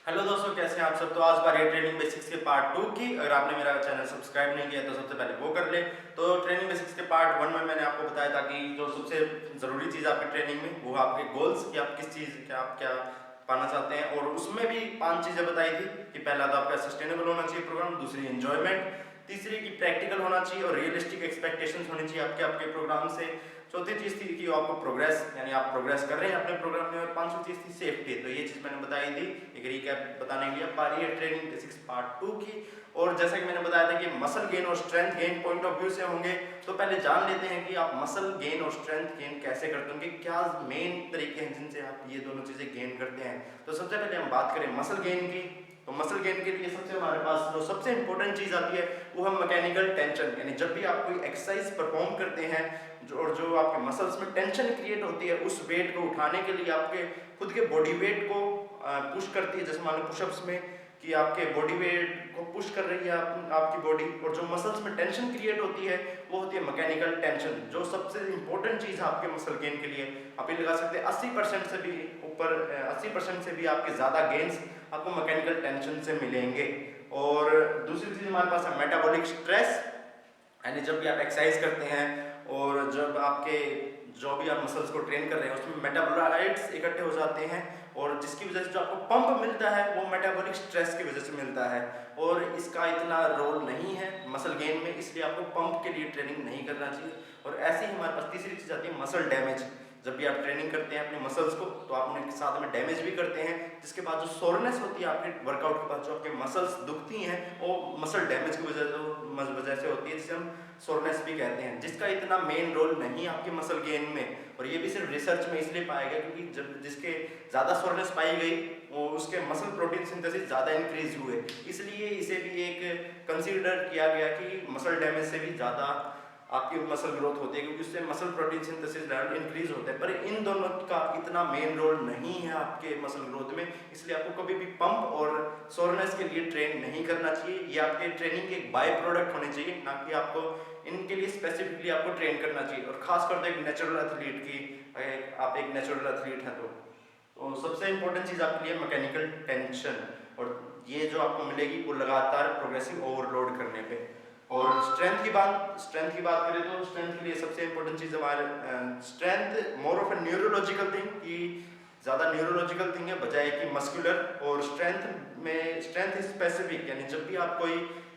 Hello दोस्तों, कैसे हैं आप सब। तो आज बारी है ट्रेनिंग बेसिक्स के पार्ट 2 की। अगर आपने मेरा चैनल सब्सक्राइब नहीं किया तो सबसे पहले वो कर ले। तो ट्रेनिंग बेसिक्स के पार्ट 1 में मैंने आपको बताया था कि जो सबसे ज़रूरी चीज़ आपकी ट्रेनिंग में वो आपके गोल्स, कि आप किस चीज़ के आप क्या पाना चाहते हैं। और उसमें भी 5 चीज़ें बताई थी कि पहला तो आपका सस्टेनेबल होना चाहिए प्रोग्राम, दूसरी एंजॉयमेंट, तीसरी की प्रैक्टिकल होना चाहिए और रियलिस्टिक एक्सपेक्टेशंस होनी चाहिए आपके आपके प्रोग्राम से। चौथी चीज़ थी कि आपको प्रोग्रेस, यानी आप प्रोग्रेस कर रहे हैं अपने प्रोग्राम में। और पांचवी चीज़ थी सेफ्टी। तो ये चीज़ मैंने बताई थी। एक रिकैप बताने के लिए अब बारी है ट्रेनिंग बेसिक्स पार्ट 2 की। और जैसा कि मैंने बताया था कि मसल गेन और strength gain point of view से होंगे, तो पहले जान लेते हैं कि आप मसल गेन और स्ट्रेंथ गेन कैसे करते होंगे, क्या मेन तरीके हैं जिनसे आप ये दोनों चीज़ें गेन करते हैं। तो सबसे पहले हम बात करें मसल गेन की। तो मसल गेन के लिए सबसे हमारे पास जो सबसे इंपॉर्टेंट चीज़ आती है वो है मैकेनिकल टेंशन। यानी जब भी आप कोई एक्सरसाइज परफॉर्म करते हैं जो आपके मसल्स में टेंशन क्रिएट होती है, उस वेट को उठाने के लिए आपके खुद के बॉडी वेट को पुश करती है। जैसे मान लो पुशअप्स में कि आपके बॉडी वेट को पुश कर रही है आपकी बॉडी, और जो मसल्स में टेंशन क्रिएट होती है वो होती है मैकेनिकल टेंशन। जो सबसे इंपॉर्टेंट चीज़ है आपके मसल गेन के लिए, आप ये लगा सकते हैं 80% से भी ऊपर, 80% से भी आपके ज़्यादा गेन्स आपको मैकेनिकल टेंशन से मिलेंगे। और दूसरी चीज़ हमारे पास है मेटाबॉलिक स्ट्रेस। यानी जब भी आप एक्सरसाइज करते हैं और जब आपके जो भी आप मसल्स को ट्रेन कर रहे हैं उसमें मेटाबोलाइट्स इकट्ठे हो जाते हैं, और जिसकी वजह से जो आपको पंप मिलता है वो मेटाबॉलिक स्ट्रेस की वजह से मिलता है। और इसका इतना रोल नहीं है मसल गेन में, इसलिए आपको पंप के लिए ट्रेनिंग नहीं करना चाहिए। और ऐसे ही हमारे पास तीसरी चीज़ आती है मसल डैमेज। जब भी आप ट्रेनिंग करते हैं अपने मसल्स को तो आप उन्हें साथ में डैमेज भी करते हैं, जिसके बाद जो सोरनेस होती है आपके वर्कआउट के बाद, जो आपके मसल्स दुखती हैं, वो मसल डैमेज की वजह से होती है, जिसे हम सोरनेस भी कहते हैं, जिसका इतना मेन रोल नहीं आपके मसल गेन में। और ये भी सिर्फ रिसर्च में इसलिए पाया गया क्योंकि जब जिसके ज़्यादा सोरनेस पाई गई वो उसके मसल प्रोटीन सिंथेसिस ज़्यादा इंक्रीज हुए, इसलिए इसे भी एक कंसीडर किया गया कि मसल डैमेज से भी ज़्यादा आपकी मसल ग्रोथ होती है, क्योंकि उससे muscle protein synthesis level increase होते हैं। पर इन दोनों का इतना मेन रोल नहीं है आपके मसल ग्रोथ में, इसलिए आपको कभी भी पंप और सोरनेस के लिए ट्रेन नहीं करना चाहिए। ये आपके ट्रेनिंग के एक बाय प्रोडक्ट होने चाहिए, ना कि आपको इनके लिए स्पेसिफिकली आपको ट्रेन करना चाहिए। और खासकर तो एक नेचुरल एथलीट की, आप एक नेचुरल एथलीट हैं तो सबसे इंपॉर्टेंट चीज़ आपके लिए मैकेनिकल टेंशन, और ये जो आपको मिलेगी वो लगातार प्रोग्रेसिव ओवरलोड करने पे। और स्ट्रेंथ की बात करें तो स्ट्रेंथ के लिए सबसे इंपॉर्टेंट चीज़ हमारे strength more of A neurological thing, कि ज़्यादा न्यूरोलॉजिकल थिंग है बजाय कि मस्कुलर। और स्ट्रेंथ स्पेसिफिक, यानी जब भी आप कोई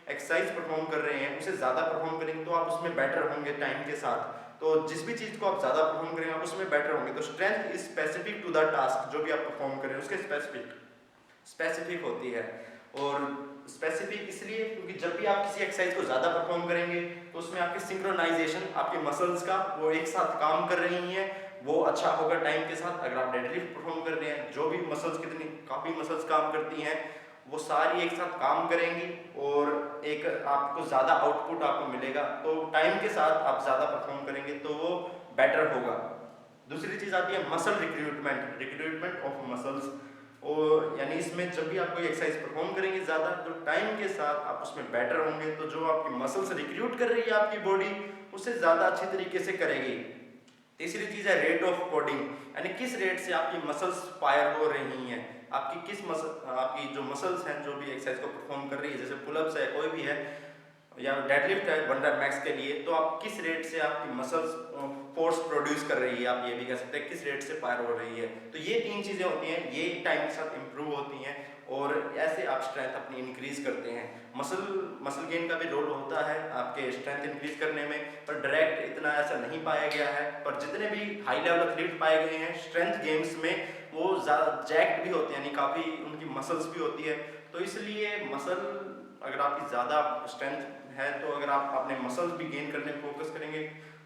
एक्सरसाइज परफॉर्म कर रहे हैं उसे ज़्यादा परफॉर्म करेंगे तो आप उसमें बेटर होंगे टाइम के साथ। तो जिस भी चीज़ को आप ज़्यादा परफॉर्म करेंगे आप उसमें बेटर होंगे। तो strength is specific to the task, जो भी आप परफॉर्म करें उसके स्पेसिफिक होती है। और स्पेसिफिक इसलिए क्योंकि जब भी आप किसी एक्सरसाइज को ज़्यादा परफॉर्म करेंगे तो उसमें आपकी सिंक्रोनाइजेशन, आपके मसल्स का वो एक साथ काम कर रही हैं, वो अच्छा होगा टाइम के साथ। अगर आप डेडलिफ्ट परफॉर्म कर रहे हैं, जो भी मसल्स, कितनी काफ़ी मसल्स काम करती हैं, वो सारी एक साथ काम करेंगी और एक आपको ज़्यादा आउटपुट आपको मिलेगा। तो टाइम के साथ आप ज़्यादा परफॉर्म करेंगे तो वो बेटर होगा। दूसरी चीज़ आती है मसल रिक्रूटमेंट ऑफ मसल्स। और यानी इसमें जब भी आप कोई एक्सरसाइज परफॉर्म करेंगे ज़्यादा, तो टाइम के साथ आप उसमें बेटर होंगे, तो जो आपकी मसल्स रिक्रूट कर रही है आपकी बॉडी उससे ज़्यादा अच्छी तरीके से करेगी। तीसरी चीज़ है रेट ऑफ कोडिंग, यानी किस रेट से आपकी मसल्स फायर हो रही हैं। आपकी जो मसल्स हैं जो भी एक्सरसाइज को परफॉर्म कर रही है, जैसे पुलअप्स है, कोई भी है, या डेडलिफ्ट है 1 रैप मैक्स के लिए, तो आप किस रेट से आपकी मसल्स फोर्स प्रोड्यूस कर रही है, आप ये भी कह सकते हैं किस रेट से फायर हो रही है। तो ये 3 चीज़ें होती हैं, ये टाइम के साथ इंप्रूव होती हैं और ऐसे आप स्ट्रेंथ अपनी इंक्रीज करते हैं। मसल गेन का भी रोल होता है आपके स्ट्रेंथ इंक्रीज करने में, पर डायरेक्ट इतना ऐसा नहीं पाया गया है। पर जितने भी हाई लेवल एथलीट पाए गए हैं स्ट्रेंथ गेम्स में, वो ज़्यादा जैक्ड भी होते हैं, यानी काफ़ी उनकी मसल्स भी होती है। तो इसलिए मसल, अगर आपकी ज़्यादा स्ट्रेंथ है तो अगर आप अपने मसल्स भी गेन करने पर फोकस करेंगे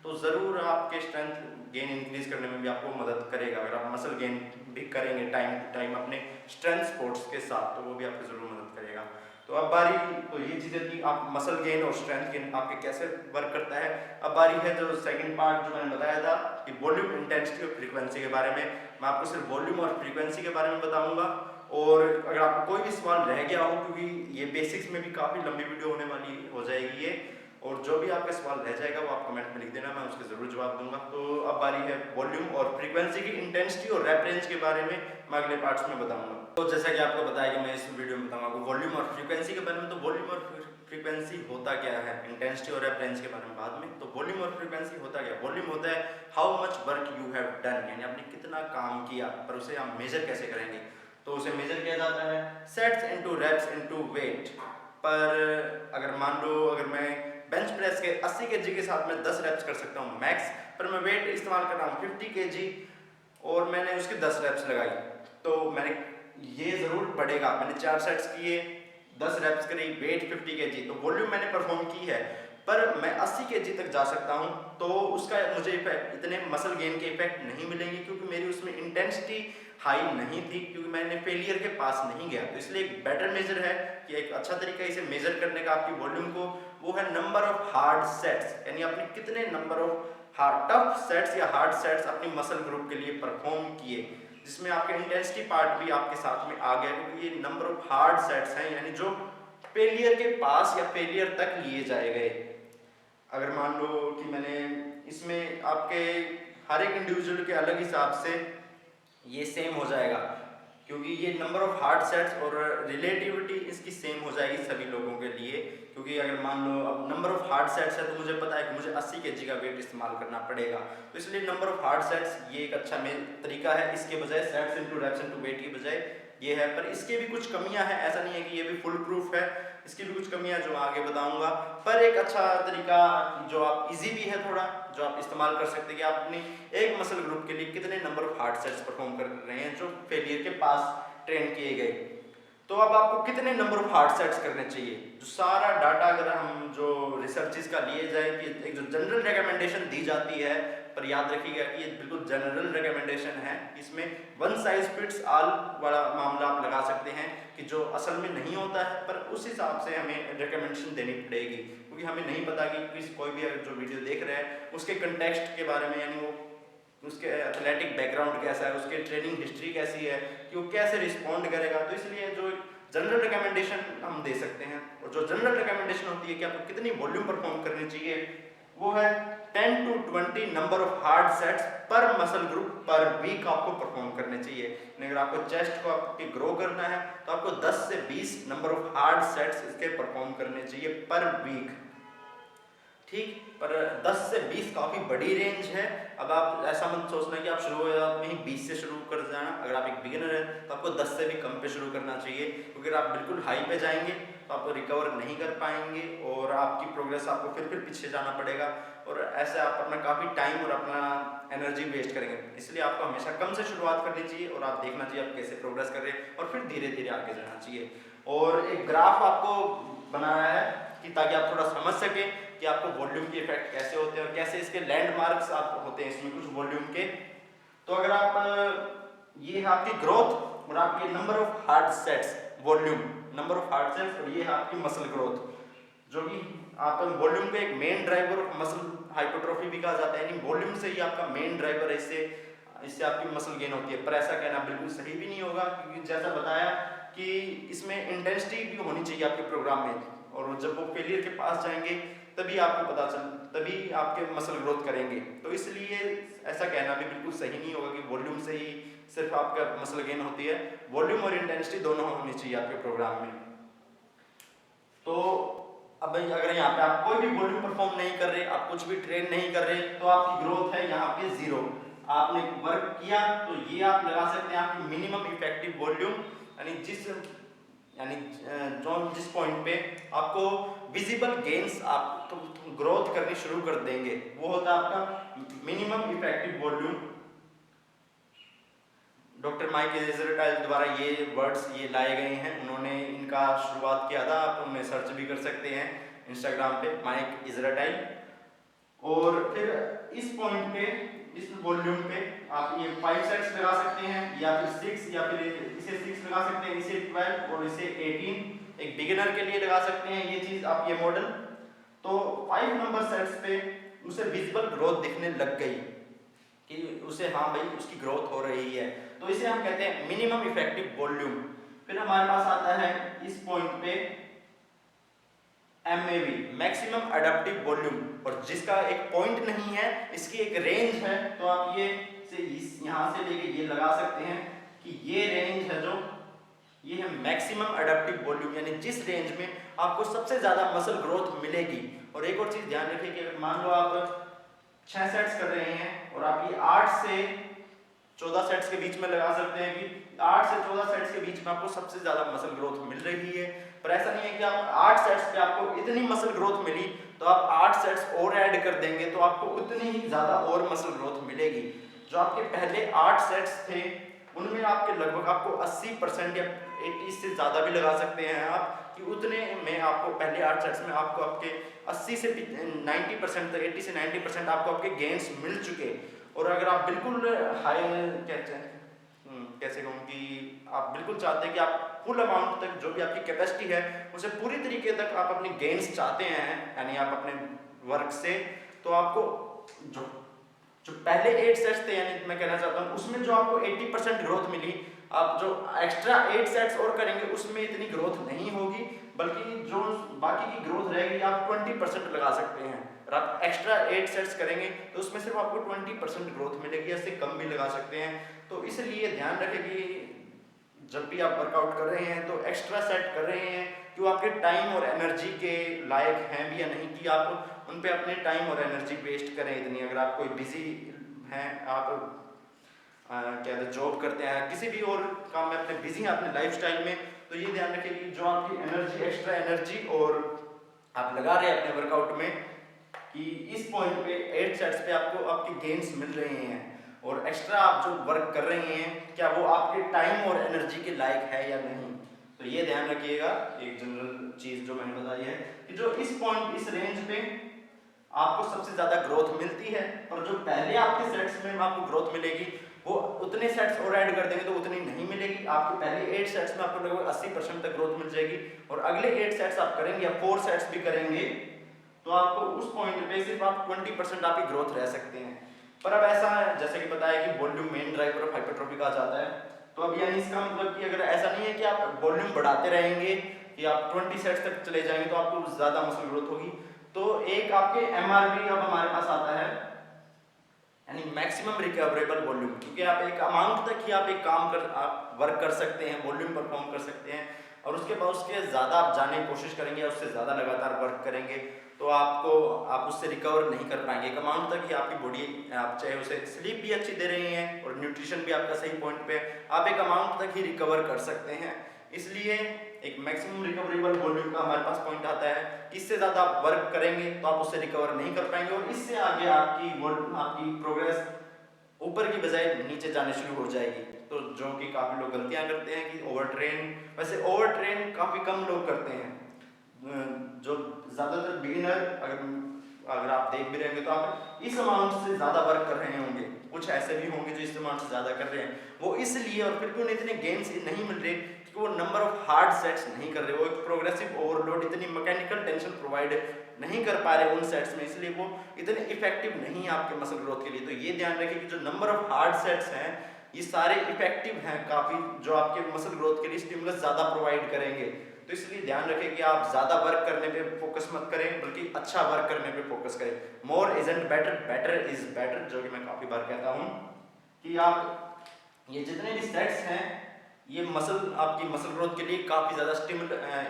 तो ज़रूर आपके स्ट्रेंथ गेन इंक्रीज करने में भी आपको मदद करेगा। अगर आप मसल गेन भी करेंगे टाइम टू टाइम अपने स्ट्रेंथ स्पोर्ट्स के साथ, तो वो भी आपको ज़रूर मदद करेगा। तो अब बारी, तो ये चीज़ें थी आप मसल गेन और स्ट्रेंथ गेन आपके कैसे वर्क करता है। अब बारी है जो सेकंड पार्ट जो मैंने बताया था कि वॉल्यूम, इंटेंसिटी और फ्रीक्वेंसी के बारे में। मैं आपको सिर्फ वॉल्यूम और फ्रीक्वेंसी के बारे में बताऊंगा। और अगर आपको कोई भी सवाल रह गया हो, क्योंकि ये बेसिक्स में भी काफ़ी लंबी वीडियो होने वाली हो जाएगी ये, और जो भी आपका सवाल रह जाएगा वो आप कमेंट में लिख देना, मैं उसके ज़रूर जवाब दूंगा। तो अब बारी है वॉल्यूम और फ्रीक्वेंसी की इंटेंसिटी और रैप रेंज के बारे में मैं अगले पार्ट्स में बताऊंगा। तो जैसा कि आपको बताया कि मैं इस वीडियो में बताऊंगा आपको वॉल्यूम और फ्रीक्वेंसी के बारे में। तो वॉल्यूम और फ्रीक्वेंसी होता क्या है, इंटेंसिटी और रेफरेंस के बारे में बाद में। तो वॉल्यूम और फ्रीक्वेंसी होता क्या, वॉल्यूम होता है how much work you have done, यानी आपने कितना काम किया, पर उसे हम मेजर कैसे करेंगे। तो उसे मेजर किया जाता है sets into reps into weight. पर अगर मान लो अगर मैं बेंच प्रेस के 80 केजी के साथ में 10 रेप्स कर सकता हूँ मैक्स, पर मैं वेट इस्तेमाल कर रहा हूँ 50 केजी और मैंने उसकी 10 रेप्स लगाई, तो मैंने ये जरूर बढ़ेगा। मैंने 4 सेट्स किए, 10 रेप्स करी, वेट 50 केजी, तो वॉल्यूम मैंने परफॉर्म की है। पर मैं 80 केजी तक जा सकता हूँ, तो उसका मुझे इफेक्ट इतने मसल गेन के इफेक्ट नहीं मिलेंगे, क्योंकि मेरी उसमें इंटेंसिटी हाई नहीं थी, क्योंकि मैंने फेलियर के पास नहीं गया। तो इसलिए एक बेटर मेजर है कि एक अच्छा तरीका इसे मेजर करने का आपकी वॉल्यूम को, वो है नंबर ऑफ हार्ड सेट्स, यानी आपने कितने नंबर ऑफ टफ सेट्स या हार्ड सेट्स अपनी मसल ग्रुप के लिए परफॉर्म किए, जिसमें आपके इंटेंसिटी पार्ट भी आपके साथ में आ गया, क्योंकि ये नंबर ऑफ हार्ड सेट्स हैं, यानी जो फेलियर के पास या फेलियर तक लिए जाए गए। अगर मान लो कि मैंने इसमें आपके हर एक इंडिविजुअल के अलग हिसाब से ये सेम हो जाएगा, क्योंकि ये नंबर ऑफ हार्ड सेट्स और रिलेटिविटी इसकी सेम हो जाएगी सभी लोगों के लिए। क्योंकि अगर मान लो अब नंबर ऑफ हार्ड सेट्स है, तो मुझे पता है कि मुझे 80 केजी का वेट इस्तेमाल करना पड़ेगा, तो इसलिए नंबर ऑफ हार्ड सेट्स ये एक अच्छा तरीका है, इसके बजाय sets into reps into weight की बजाय ये है। पर इसके भी कुछ कमियां हैं, ऐसा नहीं है कि ये भी फुल प्रूफ है, इसकी भी कुछ कमियां जो आगे बताऊंगा। पर एक अच्छा तरीका जो आप इजी भी है थोड़ा, जो आप इस्तेमाल कर सकते हैं कि आप अपनी एक मसल ग्रुप के लिए कितने number of hard sets perform कर रहे हैं जो फेलियर के पास ट्रेन किए गए। तो अब आपको कितने नंबर ऑफ हार्ड सेट्स करने चाहिए, जो सारा डाटा अगर हम जो रिसर्चेस का लिए जाए कि एक जो जनरल रिकमेंडेशन दी जाती है, पर याद रखिएगा कि ये बिल्कुल जनरल रिकमेंडेशन है, इसमें वन साइज फिट्स ऑल वाला मामला आप लगा सकते हैं कि जो असल में नहीं होता है, पर उस हिसाब से हमें रिकमेंडेशन देनी पड़ेगी, क्योंकि हमें नहीं पता कि कोई भी अगर जो वीडियो देख रहे हैं उसके कंटेक्स्ट के बारे में, यानी वो उसके एथलेटिक बैकग्राउंड कैसा है, उसके ट्रेनिंग हिस्ट्री कैसी है, कि वो कैसे रिस्पॉन्ड करेगा। तो इसलिए जो जनरल रिकमेंडेशन हम दे सकते हैं, और जो जनरल रिकमेंडेशन होती है कि आपको कितनी वॉल्यूम परफॉर्म करनी चाहिए, वो है 10 to 20 number of hard sets पर मसल ग्रुप पर वीक आपको परफॉर्म करने चाहिए। अगर आपको चेस्ट को आपके ग्रो करना है, तो आपको 10 से 20 नंबर ऑफ हार्ड सेट्स इसके परफॉर्म करने चाहिए पर वीक, ठीक। पर 10 से 20 काफी बड़ी रेंज है। अब आप ऐसा मत सोचना कि आप शुरुआत में ही 20 से शुरू कर जाना। अगर आप एक बिगिनर है तो आपको 10 से भी कम पे शुरू करना चाहिए, क्योंकि अगर आप बिल्कुल हाई पे जाएंगे तो आप रिकवर नहीं कर पाएंगे और आपकी प्रोग्रेस आपको फिर पीछे जाना पड़ेगा, और ऐसे आप अपना काफ़ी टाइम और अपना एनर्जी वेस्ट करेंगे। इसलिए आपको हमेशा कम से शुरुआत करनी चाहिए और आप देखना चाहिए आप कैसे प्रोग्रेस कर रहे हैं, और फिर धीरे धीरे आगे जाना चाहिए। और एक ग्राफ आपको बनाया है कि ताकि आप थोड़ा समझ सकें कि आपको वॉल्यूम के इफेक्ट कैसे होते हैं और कैसे इसके लैंडमार्क्स आप होते हैं इसमें कुछ वॉल्यूम के। तो अगर आप ये है आपकी ग्रोथ और आपके number of hard sets, volume number of hard sets, और ये है आपकी मसल ग्रोथ, जो कि आप वॉल्यूम का एक main driver of muscle hypertrophy भी कहा जाता है, यानी वॉल्यूम से ही आपका मेन ड्राइवर है, इससे आपकी मसल गेन होती है। पर ऐसा कहना बिल्कुल सही भी नहीं होगा, क्योंकि जैसा बताया कि इसमें इंटेंसिटी भी होनी चाहिए आपके प्रोग्राम में, और जब वो फेलियर के पास जाएंगे तभी आपको पता तभी आपके मसल ग्रोथ करेंगे। तो इसलिए ऐसा कहना भी बिल्कुल सही नहीं होगा कि वॉल्यूम से ही सिर्फ आपका मसल गेन होती है। वॉल्यूम और इंटेंसिटी दोनों होनी चाहिए आपके प्रोग्राम में। तो अब अगर यहाँ पे आप कोई भी वॉल्यूम परफॉर्म नहीं कर रहे, आप कुछ भी ट्रेन नहीं कर रहे, तो आपकी ग्रोथ है यहाँ पे 0। आपने वर्क किया तो ये आप लगा सकते हैं आपकी मिनिमम इफेक्टिव वॉल्यूम, यानी जिस पॉइंट पे आपको विजिबल गेन्स आप तो ग्रोथ करनी शुरू कर देंगे, वो होता है आपका minimum effective volume. Doctor Mike Israel द्वारा ये वर्ड्स ये लाए गए हैं, उन्होंने इनका शुरुआत किया था, आप उनमें सर्च भी कर सकते हैं इंस्टाग्राम पे माइक इजराइल। और फिर इस पॉइंट पे, इस वॉल्यूम पे आप ये 5 सेट्स लगा सकते हैं, या फिर 6, या फिर इसे 6 लगा सकते हैं, इसे 12 और इसे 18 एक बिगिनर के लिए लगा सकते हैं ये चीज आप ये मॉडल। तो 5 नंबर सेट्स पे उसे विजिबल ग्रोथ दिखने लग गई कि उसे हाँ भाई उसकी ग्रोथ हो रही है, तो इसे हम कहते हैं मिनिमम इफेक्टिव वॉल्यूम। फिर हमारे पास आता है इस पॉइंट पे MAV मैक्सिमम एडाप्टिव वॉल्यूम, और जिसका एक पॉइंट नहीं है, इसकी एक रेंज है। तो आप ये से यहाँ से लेके ये लगा सकते हैं कि ये रेंज है जो ये है मैक्सिमम एडाप्टिव वॉल्यूम, यानी जिस रेंज में आपको सबसे ज्यादा मसल ग्रोथ मिलेगी। और एक और चीज ध्यान रखिए कि अगर मान लो आप 6 सेट्स कर रहे हैं और आप ये 8 से 14 सेट्स के बीच में लगा सकते हैं कि 8 से 14 सेट्स के बीच में आपको सबसे ज्यादा मसल ग्रोथ मिल रही है। पर ऐसा नहीं है कि आप 8 सेट्स पे आपको इतनी मसल ग्रोथ मिली तो आप 8 सेट्स और ऐड कर देंगे तो आपको उतनी ही ज्यादा और मसल ग्रोथ मिलेगी। जो आपके पहले 8 सेट्स थे उनमें आपके लगभग आपको 80% या 80 से ज्यादा भी लगा सकते हैं आप कि उतने में आपको पहले 8 सेट्स में आपको आपके 80 से 90% तक 80 से 90% आपको आपके गेन्स मिल चुके। और अगर आप बिल्कुल हाई कैसे कहूँ कि आप बिल्कुल चाहते हैं कि आप फुल अमाउंट तक जो भी आपकी कैपेसिटी है उसे पूरी तरीके तक आप अपनी गेन्स चाहते हैं यानी आप अपने वर्क से, तो आपको जो जो पहले 8 सेट्स थे यानी मैं कहना चाहता हूँ उसमें जो आपको 80% ग्रोथ मिली, आप जो एक्स्ट्रा 8 सेट्स और करेंगे उसमें इतनी ग्रोथ नहीं होगी, बल्कि जो बाकी की ग्रोथ रहेगी आप 20% लगा सकते हैं। और आप एक्स्ट्रा 8 सेट्स करेंगे तो उसमें सिर्फ आपको 20% ग्रोथ मिलेगी, इससे कम भी लगा सकते हैं। तो इसलिए ध्यान रखें कि जब भी आप वर्कआउट कर रहे हैं तो एक्स्ट्रा सेट कर रहे हैं कि वो आपके टाइम और एनर्जी के लायक हैं भी या नहीं, कि आप उन पे अपने टाइम और एनर्जी वेस्ट करें इतनी। अगर आप कोई बिजी हैं, आप क्या कहते जॉब करते हैं, किसी भी और काम में अपने बिजी हैं अपने लाइफस्टाइल में, तो ये ध्यान रखें कि जो आपकी एनर्जी एक्स्ट्रा एनर्जी और आप लगा रहे हैं अपने वर्कआउट में कि इस पॉइंट पे 8 सेट्स पे आपको आपके गेन्स मिल रहे हैं और एक्स्ट्रा आप जो वर्क कर रहे हैं क्या वो आपके टाइम और एनर्जी के लायक है या नहीं। तो ये ध्यान रखिएगा। एक जनरल चीज जो मैंने बताई है कि जो इस पॉइंट इस रेंज पे आपको सबसे ज्यादा ग्रोथ मिलती है और जो पहले आपके सेट्स में आपको ग्रोथ मिलेगी वो उतने सेट्स और ऐड कर देंगे तो उतनी नहीं मिलेगी। आपके पहले 8 सेट्स में आपको लगभग 80% तक ग्रोथ मिल जाएगी और अगले 8 सेट्स आप करेंगे या 4 सेट्स भी करेंगे तो आपको उस पॉइंट पे सिर्फ आप 20% आपकी ग्रोथ रह सकते हैं। पर अब ऐसा है जैसे कि बताया कि volume main driver of hypertrophy कहा जाता है, तो अब यानी इसका मतलब कि अगर ऐसा नहीं है कि आप वॉल्यूम बढ़ाते रहेंगे कि आप 20 सेट्स तक चले जाएंगे तो आपको ज्यादा मसल ग्रोथ होगी। तो एक आपके एमआरवी अब हमारे पास आता है यानी मैक्सिमम रिकवरेबल वॉल्यूम, क्योंकि आप एक अमाउंट तक ही आप एक काम कर आप वर्क कर सकते हैं, वॉल्यूम परफॉर्म कर सकते हैं और उसके बाद उसके ज़्यादा आप जाने की कोशिश करेंगे, उससे ज़्यादा लगातार वर्क करेंगे तो आप उससे रिकवर नहीं कर पाएंगे। एक अमाउंट तक ही आपकी बॉडी, आप चाहे उसे स्लीप भी अच्छी दे रही हैं और न्यूट्रिशन भी आपका सही पॉइंट पे, आप एक अमाउंट तक ही रिकवर कर सकते हैं। इसलिए एक मैक्सिमम रिकवरेबल वॉल्यूम का हमारे पास पॉइंट आता है, इससे ज़्यादा आप वर्क करेंगे तो आप उससे रिकवर नहीं कर पाएंगे और इससे आगे आपकी प्रोग्रेस ऊपर की बजाय नीचे जाने शुरू हो जाएगी। तो जो कि काफ़ी लोग गलतियां करते हैं कि ओवर ट्रेन, वैसे ओवर ट्रेन काफ़ी कम लोग करते हैं। जो ज़्यादातर बिगिनर अगर आप देख भी रहेंगे तो आप इस अमाउंट से ज़्यादा वर्क कर रहे होंगे, कुछ ऐसे भी होंगे जो इस अमाउंट से ज़्यादा कर रहे हैं। वो इसलिए और फिर भी उन्हें इतने गेन्स नहीं मिल रहे क्योंकि वो नंबर ऑफ हार्ड सेट्स नहीं कर रहे, वो एक प्रोग्रेसिव ओवरलोड, इतनी मैकेनिकल टेंशन प्रोवाइड नहीं कर पा रहे उन सेट्स में, इसलिए वो इतने इफेक्टिव नहीं है आपके मसल ग्रोथ के लिए। तो ये ध्यान रखिए कि जो नंबर ऑफ हार्ड सेट्स हैं ये सारे इफेक्टिव हैं काफ़ी, जो आपके मसल ग्रोथ के लिए स्टिमुलस ज़्यादा प्रोवाइड करेंगे। तो इसलिए ध्यान रखें कि आप ज़्यादा वर्क करने पे फोकस मत करें बल्कि अच्छा वर्क करने पे फोकस करें। More isn't better, better is better, जो कि मैं काफ़ी बार कहता हूँ कि आप ये जितने भी सेट्स हैं ये आपकी मसल ग्रोथ के लिए काफ़ी ज़्यादा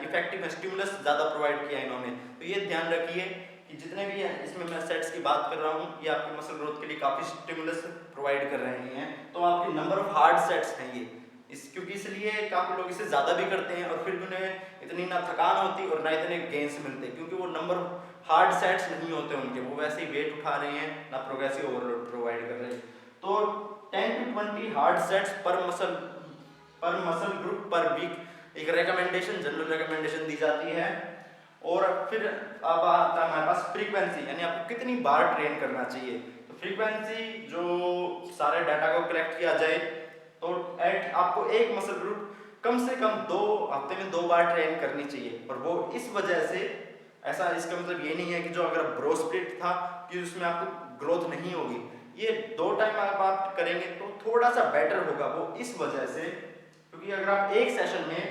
इफेक्टिव है, स्टिमुलस ज़्यादा प्रोवाइड किया है इन्होंने। तो ये ध्यान रखिए कि जितने भी हैं इसमें मैं सेट्स की बात कर रहा हूँ ये आपकी मसल ग्रोथ के लिए काफ़ी स्टिमुलस प्रोवाइड कर रहे हैं। तो आपके नंबर ऑफ हार्ड सेट्स हैं ये क्योंकि इसलिए काफ़ी लोग इसे ज़्यादा भी करते हैं और फिर भी उन्हें इतनी ना थकान होती और ना इतने गेन्स मिलते, क्योंकि वो नंबर हार्ड सेट्स नहीं होते उनके, वो वैसे ही वेट उठा रहे हैं ना प्रोग्रेसिव ओवरलोड प्रोवाइड कर रहे हैं। तो 10 to 20 हार्ड सेट्स पर मसल ग्रुप पर वीक एक रिकमेंडेशन, जनरल रिकमेंडेशन दी जाती है। और फिर अब आता है हमारे पास फ्रीक्वेंसी, यानी आपको कितनी बार ट्रेन करना चाहिए। तो फ्रीक्वेंसी जो सारे डाटा को कलेक्ट किया जाए तो आपको एक मसल ग्रुप कम से कम 2 हफ्ते में 2 बार ट्रेन करनी चाहिए। और वो इस वजह से ऐसा, इसका मतलब ये नहीं है कि जो अगर ब्रो स्प्लिट था कि उसमें आपको ग्रोथ नहीं होगी, ये 2 टाइम आप करेंगे तो थोड़ा सा बेटर होगा। वो इस वजह से क्योंकि अगर आप एक सेशन में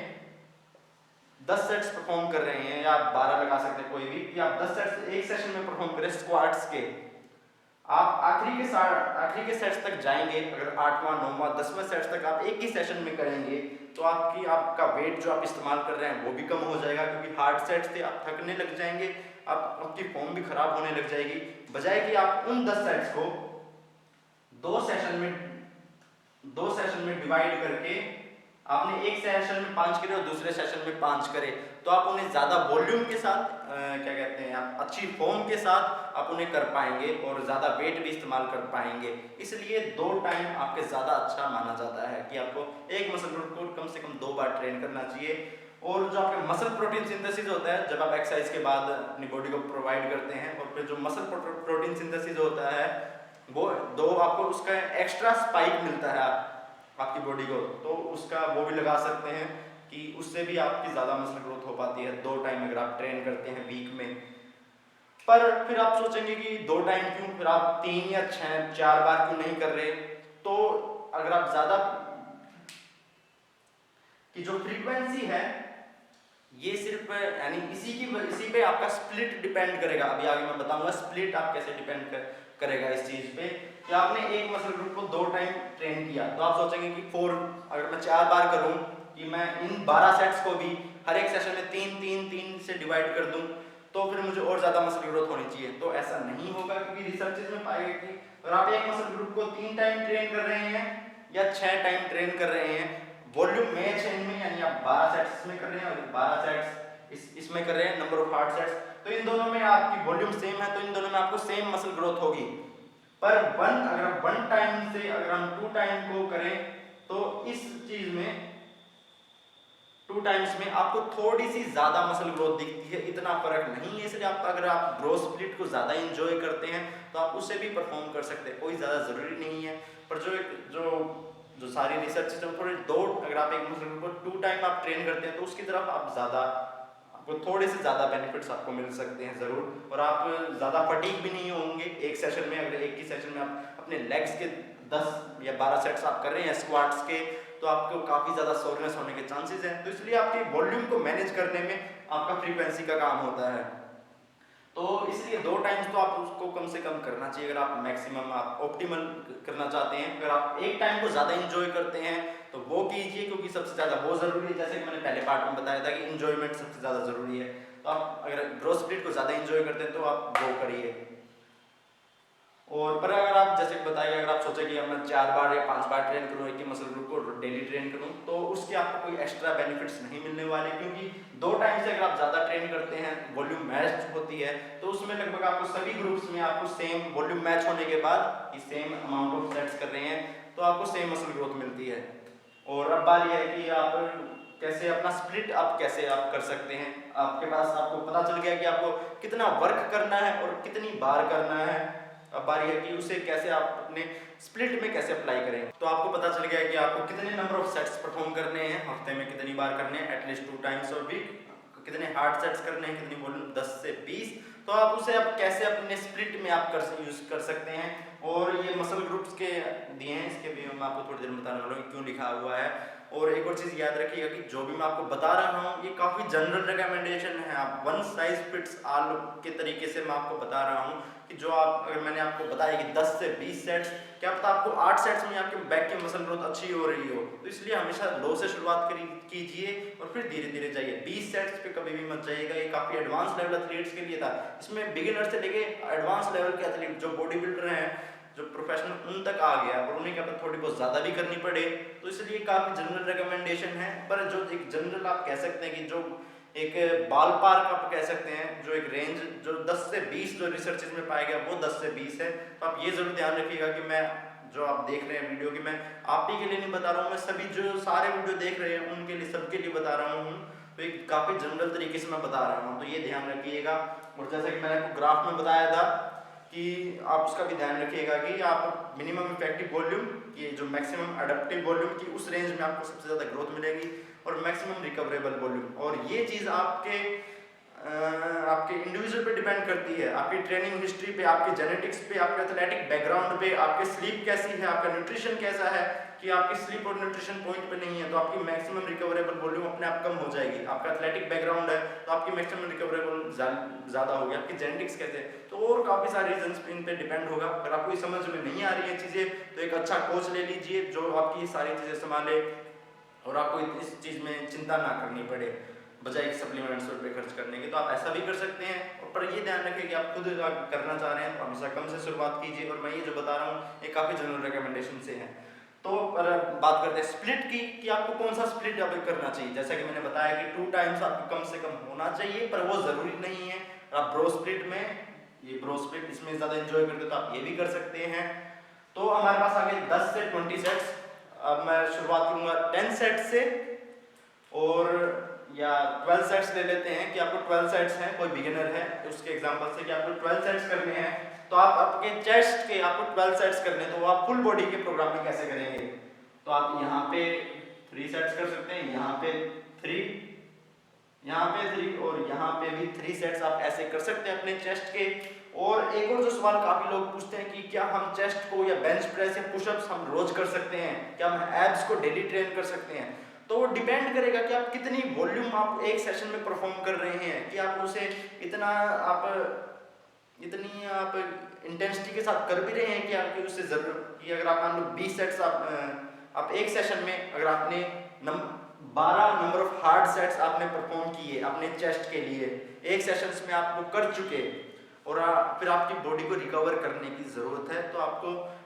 10 सेट्स परफॉर्म कर रहे हैं या आप 12 लगा सकते हैं कोई भी, या आप 10 सेट्स एक सेशन में परफॉर्म करें स्क्वाट्स के, आप आखिरी के सेट्स तक जाएंगे। अगर 8वां 9वां 10वां सेट्स तक आप एक ही सेशन में करेंगे तो आपका वेट जो आप इस्तेमाल कर रहे हैं वो भी कम हो जाएगा, क्योंकि हार्ड सेट्स थे, आप थकने लग जाएंगे, आपकी फॉर्म भी खराब होने लग जाएगी। बजाय कि आप उन 10 सेट्स को दो सेशन में डिवाइड करके आपने एक सेशन में 5 करे और दूसरे सेशन में 5 करे, तो आप उन्हें ज़्यादा वॉल्यूम के साथ क्या कहते हैं, आप अच्छी फॉर्म के साथ आप उन्हें कर पाएंगे और ज़्यादा वेट भी इस्तेमाल कर पाएंगे। इसलिए 2 टाइम आपके ज़्यादा अच्छा माना जाता है कि आपको एक मसल ग्रुप को कम से कम 2 बार ट्रेन करना चाहिए। और जो आपके मसल प्रोटीन सिंथेसिस होता है, जब आप एक्सरसाइज के बाद अपनी बॉडी को प्रोवाइड करते हैं, और फिर जो मसल प्रोटीन सिंथेसिस होता है वो आपको उसका एक्स्ट्रा स्पाइक मिलता है आपकी बॉडी को, तो उसका वो भी लगा सकते हैं कि उससे भी आपकी ज़्यादा मसल ग्रोथ हो पाती है 2 टाइम अगर आप ट्रेन करते हैं वीक में। पर फिर आप सोचेंगे कि 2 टाइम क्यों, फिर आप 3 या 6 4 बार क्यों नहीं कर रहे। तो अगर आप ज़्यादा की जो फ्रीक्वेंसी है ये सिर्फ यानी इसी पे आपका स्प्लिट डिपेंड करेगा। अभी आगे मैं बताऊंगा स्प्लिट आप कैसे डिपेंड करेगा इस चीज पे कि आपने एक मसल ग्रुप को 2 टाइम ट्रेन किया, तो आप सोचेंगे कि 4 अगर मैं 4 बार करूं कि मैं इन 12 सेट्स को भी हर एक सेशन में 3 से डिवाइड कर दूं तो फिर मुझे और ज्यादा मसल ग्रोथ होनी चाहिए। तो ऐसा नहीं होगा, क्योंकि रिसर्चेज में पाया गया कि अगर आप एक मसल ग्रुप को 3 टाइम ट्रेन कर रहे हैं या 6 टाइम ट्रेन कर रहे हैं, वॉल्यूम मैच है इनमें, यानी आप 12 सेट्स में कर रहे हैं और 12 सेट्स इसमें कर रहे हैं, नंबर ऑफ हार्ड सेट्स, तो इन दोनों में आपकी वॉल्यूम सेम है, तो इन दोनों में आपको सेम मसल ग्रोथ होगी। पर अगर 1 टाइम से अगर हम 2 टाइम को करें तो इस चीज में 2 टाइम्स में आपको थोड़ी सी ज्यादा मसल ग्रोथ दिखती है, इतना फर्क नहीं है। इसलिए अगर आप ग्रोथ स्प्लिट को ज्यादा एंजॉय करते हैं तो आप उससे भी परफॉर्म कर सकते हैं, कोई ज्यादा जरूरी नहीं है। पर जो सारी रिसर्च है थोड़ी अगर आप एक मसल ग्रुप को 2 टाइम आप ट्रेन करते हैं तो उसकी तरफ आपको थोड़े से ज्यादा बेनिफिट्स आपको मिल सकते हैं जरूर, और आप ज्यादा फटीग भी नहीं होंगे एक सेशन में। अगर एक ही सेशन में आप अपने लेग्स के 10 या 12 सेट्स आप कर रहे हैं स्क्वाट्स के, तो आपको काफी ज्यादा सोरनेस होने के चांसेस हैं। तो इसलिए आपकी वॉल्यूम को मैनेज करने में आपका फ्रीक्वेंसी का काम होता है। तो इसलिए 2 टाइम्स तो आप उसको कम से कम करना चाहिए अगर आप मैक्सिमम आप ऑप्टिमल करना चाहते हैं। अगर आप एक टाइम को ज़्यादा इंजॉय करते हैं तो वो कीजिए, क्योंकि सबसे ज़्यादा वो ज़रूरी है। जैसे कि मैंने पहले पार्ट में बताया था कि इंजॉयमेंट सबसे ज़्यादा ज़रूरी है, तो आप अगर ग्रोथ स्प्लिट को ज़्यादा इंजॉय करते हैं तो आप वो करिए। और पर अगर आप जैसे बताइए, अगर आप सोचे कि मैं 4 बार या 5 बार ट्रेन करूँ एक ही मसल ग्रुप को डेली ट्रेन करूँ, तो उसके आपको कोई एक्स्ट्रा बेनिफिट्स नहीं मिलने वाले, क्योंकि 2 टाइम से अगर आप ज़्यादा ट्रेन करते हैं, वॉल्यूम मैच होती है, तो उसमें लगभग आपको सभी ग्रुप्स में आपको सेम वॉल्यूम मैच होने के बाद सेम अमाउंट ऑफ सेट्स कर रहे हैं तो आपको सेम मसल ग्रोथ मिलती है। और अब बात यह है कि आप कैसे अपना स्प्लिट कैसे आप कर सकते हैं। आपके पास आपको पता चल गया कि आपको कितना वर्क करना है और कितनी बार करना है। अब बारी है कि उसे कैसे आप अपने स्प्लिट में कैसे अप्लाई करेंगे। तो आपको पता चल गया है कि आपको कितने नंबर ऑफ सेट्स परफॉर्म करने हैं, हफ्ते में कितनी बार करने हैं, एटलीस्ट 2 टाइम्स अ वीक, कितने हार्ड सेट्स करने हैं, कितनी वॉल्यूम 10 से 20। तो आप उसे कैसे अपने स्प्लिट में आप यूज कर सकते हैं। और ये मसल ग्रुप्स के दिए हैं, इसके भी मैं आपको थोड़ी देर में बताने वाला हूँ क्यों लिखा हुआ है। और एक और चीज़ याद रखिएगा कि जो भी मैं आपको बता रहा हूँ ये काफ़ी जनरल रिकमेंडेशन है, आप वन साइज फिट्स ऑल के तरीके से मैं आपको बता रहा हूँ कि जो अगर मैंने आपको बताया कि 10 से 20 सेट्स, क्या पता आपको 8 सेट्स में आपके बैक की मसल ग्रोथ अच्छी हो रही हो। तो इसलिए हमेशा लो से शुरुआत कीजिए और फिर धीरे धीरे जाइए। 20 सेट्स पे कभी भी मत जाइएगा, ये काफ़ी एडवांस लेवल एथलीट्स के लिए था। इसमें बिगिनर से लेके एडवांस लेवल के एथलीट जो बॉडी बिल्डर हैं, जो प्रोफेशनल, उन तक आ गया और उन्हें क्या पता थोड़ी बहुत ज़्यादा भी करनी पड़े। तो इसलिए काफ़ी जनरल रिकमेंडेशन है, पर जो एक जनरल आप कह सकते हैं कि जो एक बाल पार्क आप कह सकते हैं, जो एक रेंज जो 10 से 20 जो रिसर्चेज में पाया गया वो 10 से 20 है। तो आप ये जरूर ध्यान रखिएगा कि मैं जो आप देख रहे हैं वीडियो की, मैं आप ही के लिए नहीं बता रहा हूँ, मैं सभी जो सारे वीडियो देख रहे हैं उनके लिए, सबके लिए बता रहा हूँ। तो एक काफ़ी जनरल तरीके से मैं बता रहा हूँ, तो ये ध्यान रखिएगा। और जैसे कि मैंने आपको ग्राफ में बताया था कि आप उसका भी ध्यान रखिएगा कि आप मिनिमम इफेक्टिव वॉल्यूम की जो मैक्सिमम एडेप्टिव वॉल्यूम की उस रेंज में आपको सबसे ज़्यादा ग्रोथ मिलेगी, और मैक्सिमम रिकवरेबल वॉल्यूम। और ये चीज़ आपके आपके इंडिविजुअल पे डिपेंड करती है, आपकी ट्रेनिंग हिस्ट्री पे, आपके जेनेटिक्स पे, आपके एथलेटिक बैकग्राउंड पे, आपके स्लीप कैसी है, आपका न्यूट्रिशन कैसा है। कि आपकी स्लीप और न्यूट्रिशन पॉइंट पे नहीं है तो आपकी मैक्सिमम रिकवरेबल वॉल्यूम अपने आप कम हो जाएगी। आपका एथलेटिक बैकग्राउंड है तो आपकी मैक्सिमम रिकवरेबल ज़्यादा होगी। आपकी जेनेटिक्स कैसे है, तो और काफ़ी सारे रीजंस इन पे डिपेंड होगा। अगर आपको समझ में नहीं आ रही है चीज़ें तो एक अच्छा कोच ले लीजिए जो आपकी सारी चीज़ें संभाले और आपको इस चीज़ में चिंता ना करनी पड़े बजाय सप्लीमेंट्स पे खर्च करने के। तो आप ऐसा भी कर सकते हैं, और पर ये ध्यान रखें कि आप खुद करना चाह रहे हैं तो हमेशा कम से शुरुआत कीजिए। और मैं ये जो बता रहा हूँ ये काफ़ी जनरल रिकमेंडेशन से है। तो पर बात करते हैं स्प्लिट की कि आपको कौन सा स्प्लिट अब करना चाहिए। जैसा कि मैंने बताया कि 2 टाइम्स आपको कम से कम होना चाहिए, पर वो ज़रूरी नहीं है। आप ब्रो स्प्लिट में, ये ब्रो स्प्लिट इसमें ज़्यादा एंजॉय करते हो तो आप ये भी कर सकते हैं। तो हमारे पास आ गए 10 से 20 सेट्स। अब मैं शुरुआत करूंगा 10 सेट से, और या 12 सेट्स ले लेते हैं कि आपको 12 सेट्स हैं, कोई बिगिनर है उसके एग्जांपल से कि आपको 12 सेट्स करने हैं। तो आप आपके चेस्ट के आपको 12 सेट्स करने, तो आप फुल बॉडी के प्रोग्राम में कैसे करेंगे। तो आप यहाँ पे 3 सेट्स कर सकते हैं, यहाँ पे 3, यहाँ पे 3 और यहाँ पे भी 3 सेट्स आप ऐसे कर सकते हैं अपने चेस्ट के। और एक और जो सवाल काफी लोग पूछते हैं कि क्या हम चेस्ट को या बेंच प्रेस या पुशअप्स हम रोज कर सकते हैं, क्या हम एब्स को डेली ट्रेन कर सकते हैं। तो वो डिपेंड करेगा कि आप कितनी वॉल्यूम आप एक सेशन में परफॉर्म कर रहे हैं, कि आप उसे इतनी आप इंटेंसिटी के साथ कर भी रहे हैं कि आपकी उससे जरूरत कि अगर आप मान लो 20 सेट्स आप एक सेशन में अगर आपने 12 नंबर ऑफ हार्ड सेट्स आपने परफॉर्म किए अपने चेस्ट के लिए एक सेशन में आप वो कर चुके, और फिर आपकी बॉडी को रिकवर करने की ज़रूरत है, तो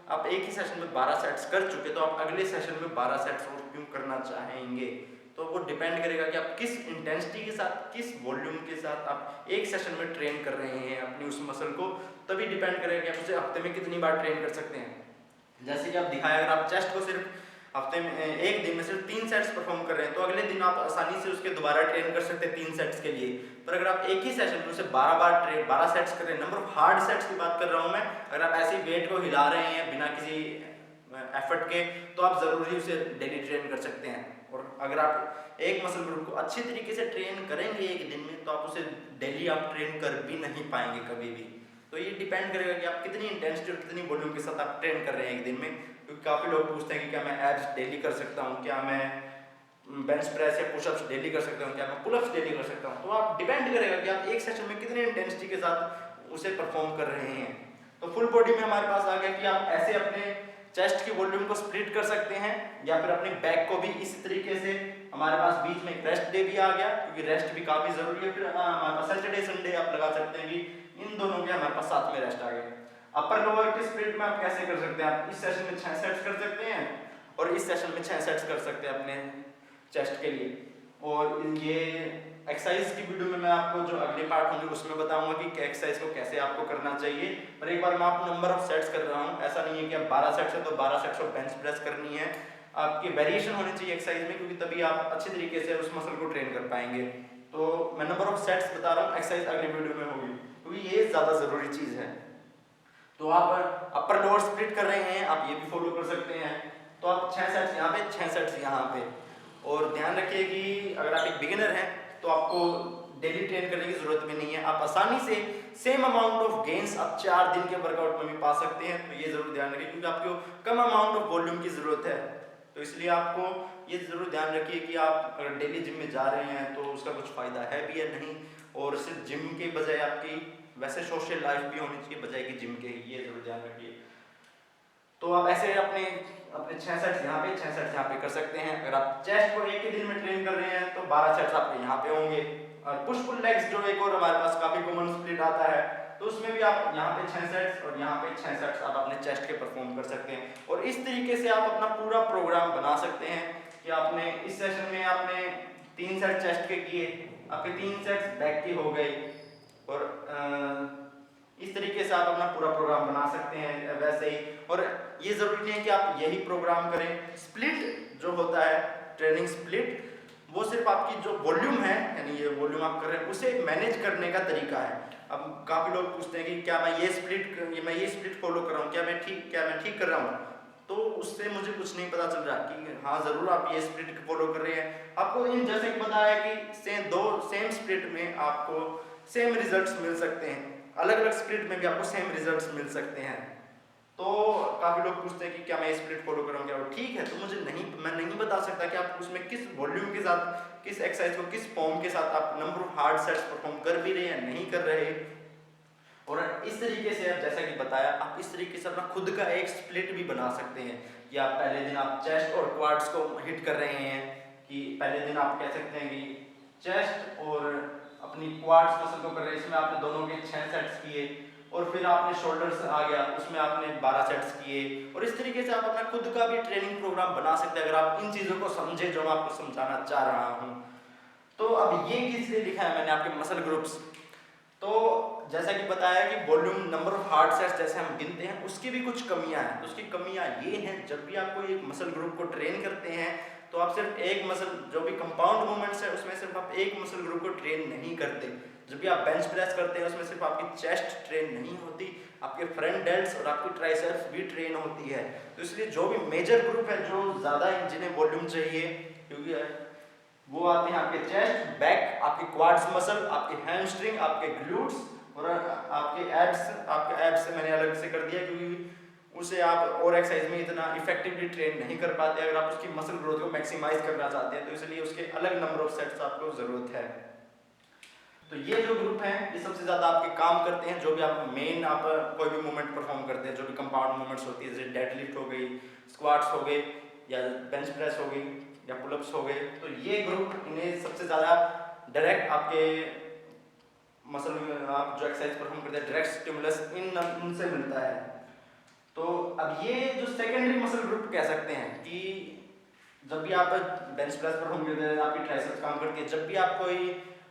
आप एक ही सेशन में 12 सेट्स कर चुके तो आप अगले सेशन में 12 सेट्स और क्यों करना चाहेंगे। तो वो डिपेंड करेगा कि आप किस इंटेंसिटी के साथ, किस वॉल्यूम के साथ आप एक सेशन में ट्रेन कर रहे हैं अपनी उस मसल को, तभी डिपेंड करेगा कि आप उसे हफ्ते में कितनी बार ट्रेन कर सकते हैं। जैसे कि आप दिखाया, अगर आप चेस्ट को सिर्फ हफ्ते में एक दिन में सिर्फ 3 सेट्स परफॉर्म कर रहे हैं तो अगले दिन आप आसानी से उसके दोबारा ट्रेन कर सकते हैं 3 सेट्स के लिए। पर अगर आप एक ही सेशन में उसे 12 सेट्स कर रहे हैं, नंबर ऑफ हार्ड सेट्स की बात कर रहा हूं मैं, अगर आप ऐसे वेट को हिला रहे हैं बिना किसी एफर्ट के, तो आप जरूरी उसे डेली ट्रेन कर सकते हैं। और अगर आप एक मसल ग्रुप को अच्छी तरीके से ट्रेन करेंगे एक दिन में, तो आप उसे डेली आप ट्रेन कर भी नहीं पाएंगे कभी भी। तो ये डिपेंड करेगा कि आप कितनी इंटेंसिटी और कितनी वॉल्यूम के साथ आप ट्रेन कर रहे हैं एक दिन में। क्योंकि काफ़ी लोग पूछते हैं कि क्या मैं एब्स डेली कर सकता हूँ, क्या मैं बेंच प्रेस या पुशअप्स डेली कर सकता हूँ, क्या मैं पुलअप्स डेली कर सकता हूँ। तो आप डिपेंड करेगा कि आप एक सेशन में कितनी इंटेंसिटी के साथ उसे परफॉर्म कर रहे हैं। तो फुल बॉडी में हमारे पास आ गया कि आप ऐसे अपने चेस्ट की वॉल्यूम को स्प्लिट कर सकते हैं, या फिर अपने बैक को भी इस तरीके से। हमारे पास बीच में एक रेस्ट डे भी आ गया क्योंकि रेस्ट भी काफ़ी ज़रूरी है। फिर हमारे पास सैटरडे संडे आप लगा सकते हैं कि इन दोनों के हमारे पास साथ में रेस्ट आ गए। अपर लोअर के स्प्लिट में आप कैसे कर सकते हैं, आप इस सेशन में 6 सेट्स कर सकते हैं और इस सेशन में 6 सेट्स कर सकते हैं अपने चेस्ट के लिए। और ये एक्सरसाइज की वीडियो में मैं आपको जो अगले पार्ट होंगे उसमें बताऊंगा कि एक्सरसाइज को कैसे आपको करना चाहिए। पर एक बार मैं आपको नंबर ऑफ सेट्स कर रहा हूँ, ऐसा नहीं है कि आप 12 सेट्स है तो 12 सेट्स ऑफ बेंच प्रेस करनी है। आपकी वेरिएशन होनी चाहिए एक्सरसाइज में, क्योंकि तभी आप अच्छी तरीके से उस मसल को ट्रेन कर पाएंगे। तो मैं नंबर ऑफ सेट्स बता रहा हूँ, एक्सरसाइज अगली वीडियो में होगी क्योंकि ये ज़्यादा ज़रूरी चीज़ है। तो आप अपर लोअर स्प्लिट कर रहे हैं, आप ये भी फॉलो कर सकते हैं। तो आप 6 सेट्स यहाँ पे, 6 सेट्स यहाँ पे। और ध्यान रखिए कि अगर आप एक बिगिनर हैं तो आपको डेली ट्रेन करने की जरूरत भी नहीं है, आप आसानी से सेम अमाउंट ऑफ गेन्स आप 4 दिन के वर्कआउट में भी पा सकते हैं। तो ये जरूर ध्यान रखिए क्योंकि आपको कम अमाउंट ऑफ वॉल्यूम की जरूरत है। तो इसलिए आपको ये जरूर ध्यान रखिए कि आप अगर डेली जिम में जा रहे हैं तो उसका कुछ फायदा है भी या नहीं, और सिर्फ जिम के बजाय आपकी वैसे सोशल लाइफ भी होनी चाहिए बजाय कि जिम के, ये जरूर ध्यान रखिए। तो आप ऐसे अपने 6 सेट्स यहाँ पे, 6 सेट्स यहाँ पे कर सकते हैं। अगर आप चेस्ट को एक ही दिन में ट्रेन कर रहे हैं तो 12 सेट्स आपके यहाँ पे होंगे। और पुश पुल लेग्स जो एक और हमारे पास काफी कॉमन स्प्लिट आता है, तो उसमें भी आप यहाँ पे 6 सेट्स और यहाँ पे 6 सेट्स आप अपने चेस्ट के परफॉर्म कर सकते हैं। और इस तरीके से आप अपना पूरा प्रोग्राम बना सकते हैं कि आपने इस सेशन में आपने 3 सेट चेस्ट के किए, आपके 3 सेट्स बैक के हो गए, और इस तरीके से आप अपना पूरा प्रोग्राम बना सकते हैं वैसे ही। और ये जरूरी नहीं है कि आप यही प्रोग्राम करें। स्प्लिट जो होता है, ट्रेनिंग स्प्लिट, वो सिर्फ आपकी जो वॉल्यूम है, यानी ये वॉल्यूम आप कर रहे हैं, उसे मैनेज करने का तरीका है। अब काफी लोग पूछते हैं कि क्या मैं ये स्प्लिट फॉलो कर रहा हूँ, क्या मैं ठीक कर रहा हूँ। तो उससे मुझे कुछ नहीं पता चल रहा कि हाँ ज़रूर आप ये स्प्लिट फॉलो कर रहे हैं। आपको इन जैसे कि बताया कि सेम स्प्लिट में आपको सेम रिजल्ट्स मिल सकते हैं, अलग अलग स्प्लिट में भी आपको सेम रिजल्ट्स मिल सकते हैं। तो काफ़ी लोग पूछते हैं कि क्या मैं स्प्लिट फॉलो करूँ क्या? ठीक है, तो मैं नहीं बता सकता कि आप उसमें किस वॉल्यूम के साथ, किस एक्सरसाइज को किस फॉर्म के साथ आप number of hard sets perform कर भी रहे हैं या नहीं कर रहे। और इस तरीके से आप जैसा कि बताया, आप इस तरीके से अपना खुद का एक स्प्लिट भी बना सकते हैं कि आप पहले दिन आप चेस्ट और क्वाड्स को हिट कर रहे हैं, कि पहले दिन आप कह सकते हैं कि चेस्ट और अपनी क्वाड्स मसल को कर रहे हैं, इसमें आपने दोनों के 6 सेट्स किए, और फिर आपने शोल्डर्स आ गया उसमें आपने 12 सेट्स किए। और इस तरीके से आप अपना खुद का भी ट्रेनिंग प्रोग्राम बना सकते हैं अगर आप इन चीज़ों को समझे जो मैं आपको समझाना चाह रहा हूँ। तो अब ये किस लिए लिखा है मैंने आपके मसल ग्रुप्स, तो जैसा कि बताया कि volume number of hard sets जैसे हम गिनते हैं उसकी भी कुछ कमियां हैं। तो उसकी कमियां ये हैं, जब भी आप कोई एक मसल ग्रुप को ट्रेन करते हैं तो आप सिर्फ एक मसल, जो भी कंपाउंड मूवमेंट्स है उसमें सिर्फ आप एक मसल ग्रुप को ट्रेन नहीं करते। जब भी आप बेंच प्रेस करते हैं उसमें सिर्फ आपकी चेस्ट ट्रेन नहीं होती, आपके फ्रंट डेल्ट्स और आपकी ट्राइसेप्स भी ट्रेन होती है। तो इसलिए जो भी मेजर ग्रुप है जो ज़्यादा जिन्हें वॉल्यूम चाहिए, क्योंकि वो आते हैं आपके चेस्ट, बैक, आपके क्वाड्स मसल, आपके हैमस्ट्रिंग, आपके ग्लूट्स और आपके एब्स। आपके एब्स से मैंने अलग से कर दिया क्योंकि उसे आप और एक्सरसाइज में इतना इफेक्टिवली ट्रेन नहीं कर पाते अगर आप उसकी मसल ग्रोथ को मैक्सिमाइज करना चाहते हैं, तो इसलिए उसके अलग नंबर ऑफ सेट्स आपको ज़रूरत है। तो ये जो ग्रुप हैं ये सबसे ज़्यादा आपके काम करते हैं, जो भी आप मेन आप कोई भी मूवमेंट परफॉर्म करते हैं, जो भी कंपाउंड मूवमेंट्स होती है, जैसे डेडलिफ्ट हो गई, स्क्वाट्स हो गए या बेंच प्रेस हो गई या पुलअप्स हो गए, तो ये ग्रुप इन्हें सबसे ज़्यादा डायरेक्ट आपके मसल आप जो एक्सरसाइज परफॉर्म करते हैं डायरेक्ट स्टिमुलस इनसे मिलता है। तो अब ये जो सेकेंडरी मसल ग्रुप कह सकते हैं कि जब भी आप बेंच प्रेस परफॉर्म करते हैं आपकी ट्राइसेप्स काम करती है, जब भी आप कोई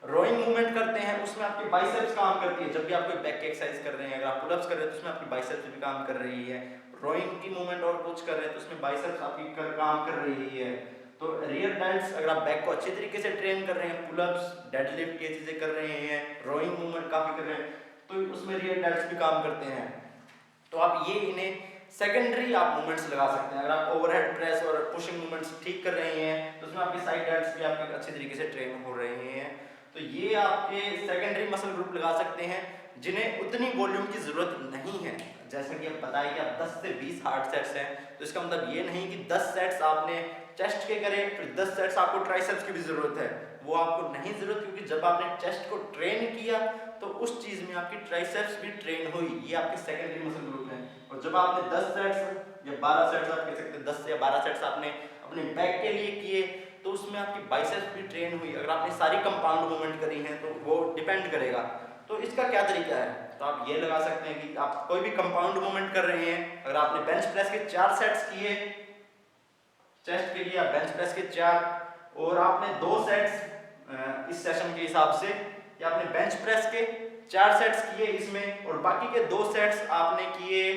रोइंग मूवमेंट करते हैं उसमें आपकी बाइसेप्स काम करती है, जब भी आप कोई बैक की एक्सरसाइज कर रहे हैं, अगर आप पुलअप्स कर रहे हैं तो उसमें आपकी बाइसेप्स भी काम कर रही है, रोइंग की मूवमेंट और कुछ कर रहे हैं तो उसमें बाइसेप्स आपकी काम कर रही है। तो रियर डेल्ट्स अगर आप बैक को अच्छे तरीके से ट्रेन कर रहे हैं, पुलअप्स, डेडलिफ्ट ये चीज़ें कर रहे हैं, रोइंग मूवमेंट काफ़ी कर रहे हैं, तो उसमें रियर डेल्ट्स भी काम करते हैं। तो आप ये इन्हें सेकेंडरी आप मूवमेंट्स लगा सकते हैं। अगर आप ओवरहेड प्रेस और पुशिंग मूवमेंट्स ठीक कर रहे हैं तो उसमें आपके साइड डेल्ट्स भी आपके अच्छे तरीके से ट्रेन हो रहे हैं। तो ये आपके सेकेंडरी मसल ग्रुप लगा सकते हैं जिन्हें उतनी वॉल्यूम की ज़रूरत नहीं है। जैसे कि आप बताएं कि आप 10 से 20 हार्ड सेट्स हैं, तो इसका मतलब ये नहीं कि 10 सेट्स आपने चेस्ट के करें फिर 10 सेट्स आपको ट्राइसेप्स की भी ज़रूरत है, वो आपको नहीं ज़रूरत, क्योंकि जब आपने चेस्ट को ट्रेन किया तो उस चीज़ में आपकी ट्राइसेप्स भी ट्रेन हुई। ये आपके सेकेंडरी मसल ग्रुप है। और जब आपने 10 सेट्स या 12 सेट्स आप कह सकते हैं, 10 या 12 सेट्स आपने अपने बैक के लिए किए तो उसमें आपकी बाइसेप्स भी ट्रेन हुई। अगर आपने सारी कंपाउंड मूवमेंट करी हैं तो वो डिपेंड करेगा। तो इसका क्या तरीका है, तो आप ये लगा सकते हैं कि आप कोई भी कंपाउंड मूवमेंट कर रहे हैं, अगर आपने बेंच प्रेस के 4 सेट्स किए चेस्ट के लिए, आप बेंच प्रेस के 4 और आपने 2 सेट्स इस सेशन के हिसाब से, या आपने बेंच प्रेस के 4 सेट्स किए इसमें और बाकी के 2 सेट्स आपने किए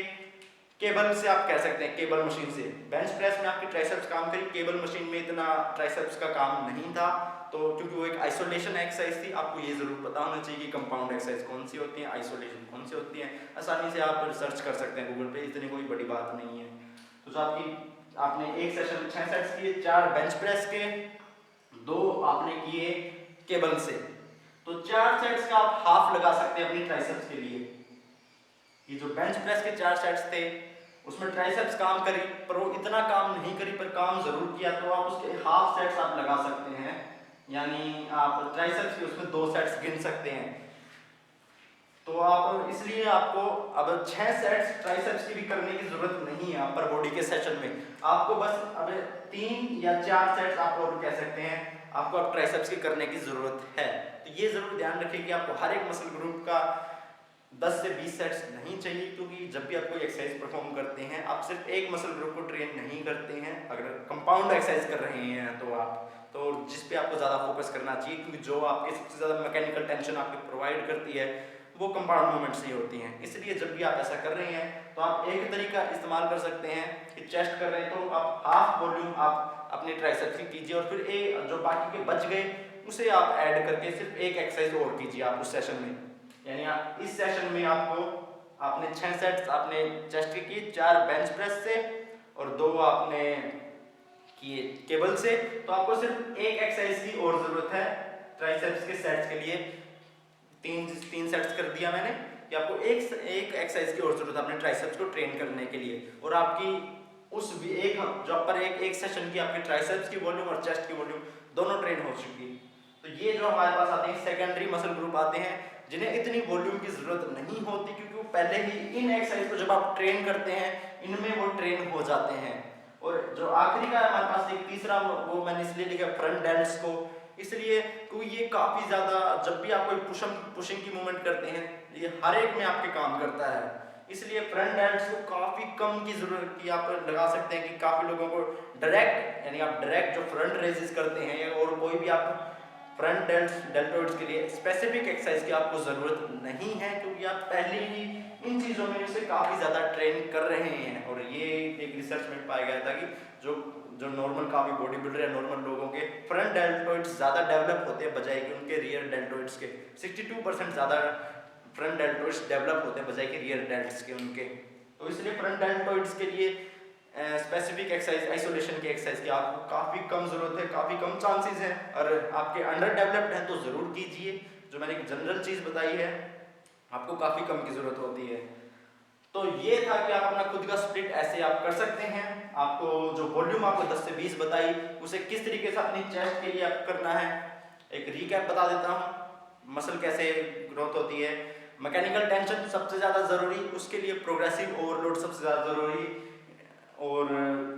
केबल से, आप कह सकते हैं केबल मशीन से। बेंच प्रेस में आपकी ट्राइसेप्स काम करी, केबल मशीन में इतना ट्राइसेप्स का काम नहीं था, तो क्योंकि वो एक आइसोलेशन एक्सरसाइज थी। आपको ये जरूर पता होना चाहिए कि कंपाउंड एक्सरसाइज कौन सी होती है, आइसोलेशन कौन सी होती है। आसानी से आप रिसर्च कर सकते हैं गूगल पे, इतनी कोई बड़ी बात नहीं है। तो जो आपने एक सेशन में 6 सेट्स किए, 4 बेंच प्रेस के, 2 आपने किए केबल से, तो 4 सेट्स का आप हाफ लगा सकते हैं अपनी ट्राइसेप्स के लिए। ये जो बेंच प्रेस के 4 सेट्स थे उसमें ट्राइसेप्स काम करी पर वो इतना काम नहीं करी, पर काम जरूर किया, तो आप उसके हाफ सेट्स आप लगा सकते हैं, यानी आप ट्राइसेप्स के उसमें 2 सेट्स गिन सकते हैं। तो आप इसलिए आपको अब 6 सेट्स ट्राइसेप्स की भी करने की जरूरत नहीं है अपर बॉडी के सेशन में, आपको बस अब 3 या 4 सेट्स आप और कह सकते हैं आपको अब ट्राइसेप्स की करने की जरूरत है। तो ये जरूर ध्यान रखिए कि आपको हर एक मसल ग्रुप का 10 से 20 सेट्स नहीं चाहिए, क्योंकि जब भी आप कोई एक्सरसाइज परफॉर्म करते हैं आप सिर्फ एक मसल ग्रुप को ट्रेन नहीं करते हैं। अगर कंपाउंड एक्सरसाइज कर रहे हैं तो जिस पे आपको ज़्यादा फोकस करना चाहिए, क्योंकि जो आपके सबसे ज़्यादा मैकेनिकल टेंशन आपको प्रोवाइड करती है वो कंपाउंड मूवमेंट्स ही होती हैं। इसलिए जब भी आप ऐसा कर रहे हैं तो आप एक तरीका इस्तेमाल कर सकते हैं कि चेस्ट कर रहे हैं तो आप हाफ वॉल्यूम आप अपने ट्राइसेप्स की कीजिए और फिर जो बाकी के बच गए उसे आप ऐड करके सिर्फ एक एक्सरसाइज और कीजिए आप उस सेशन में। यानी आप इस सेशन में आपने 6 सेट्स आपने चेस्ट के किए, 4 बेंच प्रेस से और 2 आपने किए केबल से, तो आपको सिर्फ एक एक्सरसाइज की और जरूरत है ट्राइसेप्स के सेट्स के लिए। तीन सेट्स कर दिया मैंने कि आपको एक एक्सरसाइज की और जरूरत है अपने ट्राइसेप्स को ट्रेन करने के लिए, और आपकी उस भी एक जॉब पर एक सेशन की आपके ट्राइसेप्स की वॉल्यूम और चेस्ट की वॉल्यूम दोनों ट्रेन हो चुकी है। तो ये जो हमारे पास आते हैं सेकेंडरी मसल ग्रुप आते हैं, जिन्हें इतनी वॉल्यूम की जरूरत नहीं होती, क्योंकि वो पहले ही इन एक्सरसाइज को जब आप ट्रेन करते हैं इनमें वो ट्रेन हो जाते हैं। और जो आखिरी का हमारे पास एक तीसरा, वो मैंने इसलिए लिखा फ्रंट डेल्ट्स को, इसलिए क्योंकि ये काफी ज्यादा, जब भी आप कोई पुशिंग की मूवमेंट करते हैं ये हर एक में आपके काम करता है, इसलिए फ्रंट डेल्ट्स को काफी कम की जरूरत की आप लगा सकते हैं। कि काफी लोगों को डायरेक्ट, यानी आप डायरेक्ट जो फ्रंट रेजेस करते हैं और कोई भी आप फ्रंट डेल्टोइड्स के लिए स्पेसिफिक एक्सरसाइज की आपको जरूरत नहीं है, क्योंकि आप पहले ही इन चीजों में से काफी ज्यादा ट्रेन कर रहे हैं। और ये एक रिसर्च में पाया गया था कि जो नॉर्मल काफी बॉडी बिल्डर या नॉर्मल लोगों के फ्रंट डेल्टोइड्स ज्यादा डेवलप होते हैं बजाय कि उनके रियर डेल्टोइड्स के। 62% ज्यादा फ्रंट डेल्टोइड्स डेवलप होते हैं बजाय कि रियर डेल्ट्स के उनके। तो इसलिए फ्रंट डेल्टोइड्स के लिए स्पेसिफिक एक्सरसाइज, आइसोलेशन की एक्सरसाइज की आपको काफी कम जरूरत है, काफी कम चांसेस हैं। और आपके अंडर डेवलप्ड हैं तो जरूर कीजिए। जो मैंने एक जनरल चीज बताई है आपको काफी कम की जरूरत होती है। तो ये था कि आप अपना खुद का स्प्लिट ऐसे आप कर सकते हैं। आपको जो वॉल्यूम आपको 10 से 20 बताई, उसे किस तरीके से अपनी चेस्ट के लिए आप करना है, एक रिकैप बता देता हूँ। मसल कैसे ग्रोथ होती है, मैकेनिकल टेंशन सबसे ज्यादा जरूरी, उसके लिए प्रोग्रेसिव ओवरलोड सबसे ज्यादा जरूरी, और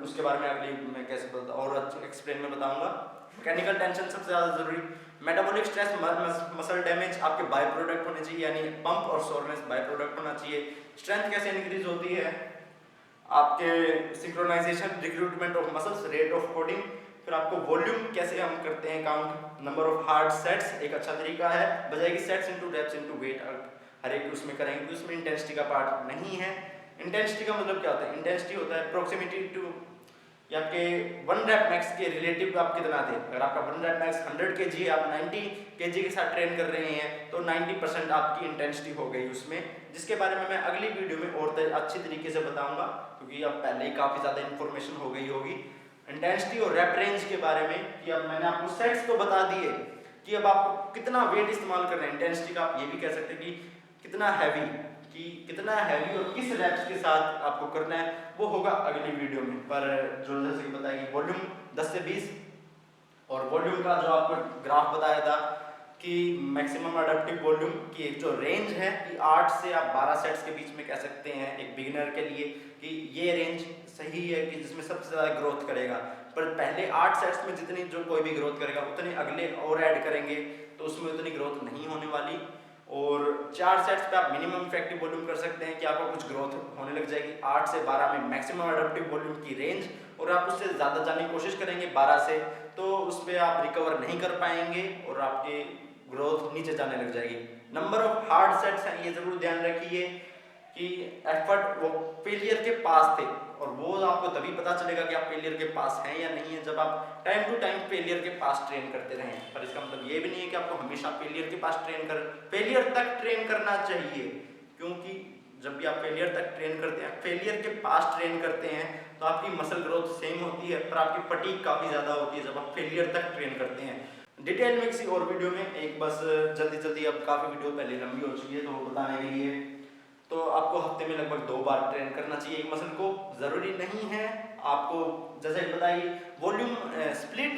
उसके बारे में अगली मैं कैसे बता और एक्सप्लेन में बताऊंगा। मैकेनिकल टेंशन सबसे ज्यादा जरूरी, मेटाबॉलिक स्ट्रेस, मसल डैमेज आपके बाय प्रोडक्ट होने चाहिए, यानी पंप और सोरनेस बाय प्रोडक्ट होना चाहिए। स्ट्रेंथ कैसे इंक्रीज होती है, आपके synchronisation, recruitment of muscles, rate of coding. फिर आपको वॉल्यूम कैसे हम करते हैं count, number of hard sets एक अच्छा तरीका है, बजाय कि sets into reps into weight हर एक उसमें करेंगे, तो उसमें इंटेंसिटी का पार्ट नहीं है। इंटेंसिटी का मतलब क्या होता है, इंटेंसिटी होता है प्रोक्सिमिटी टू, या आपके 1 रैप मैक्स के रिलेटिव आप कितना थे। अगर आपका 1 रैप मैक्स 100 kg है, आप 90 kg के साथ ट्रेन कर रहे हैं, तो 90% आपकी इंटेंसिटी हो गई उसमें, जिसके बारे में मैं अगली वीडियो में और अच्छी तरीके से बताऊंगा, क्योंकि अब पहले ही काफी ज्यादा इंफॉर्मेशन हो गई होगी इंटेंसिटी और रैप रेंज के बारे में। कि अब मैंने आपको सेट्स तो बता दिए कि अब आप कितना वेट इस्तेमाल कर रहे हैं। इंटेंसिटी का आप ये भी कह सकते हैं कि कितना हैवी और किस रैप्स के साथ आपको करना है, वो होगा अगली वीडियो में। पर जो जैसे कि बताया कि वॉल्यूम 10 से 20, और वॉल्यूम का जो आपको ग्राफ बताया था कि मैक्सिमम अडप्टिव वॉल्यूम की एक जो रेंज है कि 8 से आप 12 सेट्स के बीच में कह सकते हैं एक बिगिनर के लिए, कि ये रेंज सही है कि जिसमें सबसे ज़्यादा ग्रोथ करेगा। पर पहले 8 सेट्स में जितनी जो कोई भी ग्रोथ करेगा उतने अगले और ऐड करेंगे, तो उसमें उतनी ग्रोथ नहीं होने वाली। और 4 सेट्स पे आप मिनिमम इफेक्टिव वॉल्यूम कर सकते हैं कि आपको कुछ ग्रोथ होने लग जाएगी। 8 से 12 में मैक्सिमम अडप्टिव वॉल्यूम की रेंज, और आप उससे ज़्यादा जाने की कोशिश करेंगे 12 से, तो उस पर आप रिकवर नहीं कर पाएंगे और आपके ग्रोथ नीचे जाने लग जाएगी। नंबर ऑफ हार्ड सेट्स हैं, ये जरूर ध्यान रखिए कि एफर्ट वो फेलियर के पास थे, और वो आपको तभी पता चलेगा कि आप फेलियर के पास हैं या नहीं है जब आप टाइम टू टाइम फेलियर के पास ट्रेन करते रहें। पर इसका मतलब ये भी नहीं है कि आपको हमेशा फेलियर के पास ट्रेन कर, फेलियर तक ट्रेन करना चाहिए, क्योंकि जब भी आप फेलियर तक ट्रेन करते हैं, फेलियर के पास ट्रेन करते हैं, तो आपकी मसल ग्रोथ सेम होती है, पर आपकी फटीग काफ़ी ज़्यादा होती है जब आप फेलियर तक ट्रेन करते हैं। डिटेल में किसी और वीडियो में एक बस जल्दी अब काफ़ी वीडियो पहले लंबी हो चुकी है तो वो बताने के लिए, तो आपको हफ्ते में लगभग 2 बार ट्रेन करना चाहिए एक मसल को। ज़रूरी नहीं है आपको, जैसे बताइए वॉल्यूम स्प्लिट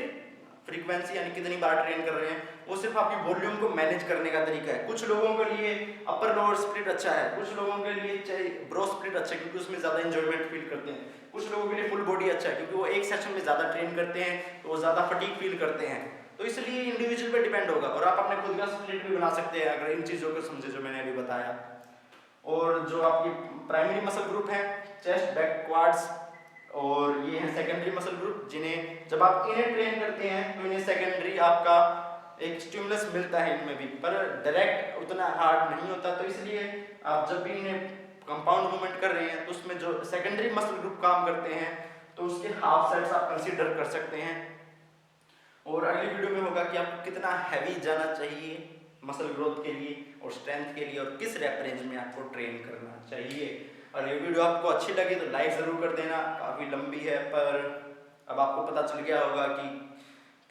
फ्रीक्वेंसी यानी कितनी बार ट्रेन कर रहे हैं, वो सिर्फ आपकी वॉल्यूम को मैनेज करने का तरीका है। कुछ लोगों के लिए अपर लोअर स्प्लिट अच्छा है, कुछ लोगों के लिए ब्रो स्प्लिट अच्छा है क्योंकि उसमें ज़्यादा इंजॉयमेंट फील करते हैं, कुछ लोगों के लिए फुल बॉडी अच्छा है क्योंकि वो एक सेशन में ज़्यादा ट्रेन करते हैं तो वो ज़्यादा फटीग फील करते हैं। तो इसलिए इंडिविजुअल पे डिपेंड होगा, और आप अपने खुद का स्प्लिट भी बना सकते हैं अगर इन चीज़ों को समझे जो मैंने अभी बताया। और जो आपकी प्राइमरी मसल ग्रुप है चेस्ट, बैक, क्वाड्स, और ये है सेकेंडरी मसल ग्रुप, जिन्हें जब आप इन्हें ट्रेन करते हैं तो इन्हें सेकेंडरी आपका एक स्टिमुलस मिलता है इनमें भी, पर डायरेक्ट उतना हार्ड नहीं होता। तो इसलिए आप जब भी इन्हें कंपाउंड मूवमेंट कर रहे हैं तो उसमें जो सेकेंडरी मसल ग्रुप काम करते हैं तो उसके हाफ सेट्स आप कंसीडर कर सकते हैं। और अगली वीडियो में होगा कि आपको कितना हैवी जाना चाहिए मसल ग्रोथ के लिए और स्ट्रेंथ के लिए, और किस रेप रेंज में आपको ट्रेन करना चाहिए। और ये वीडियो आपको अच्छी लगी तो लाइक ज़रूर कर देना। काफ़ी लंबी है पर अब आपको पता चल गया होगा कि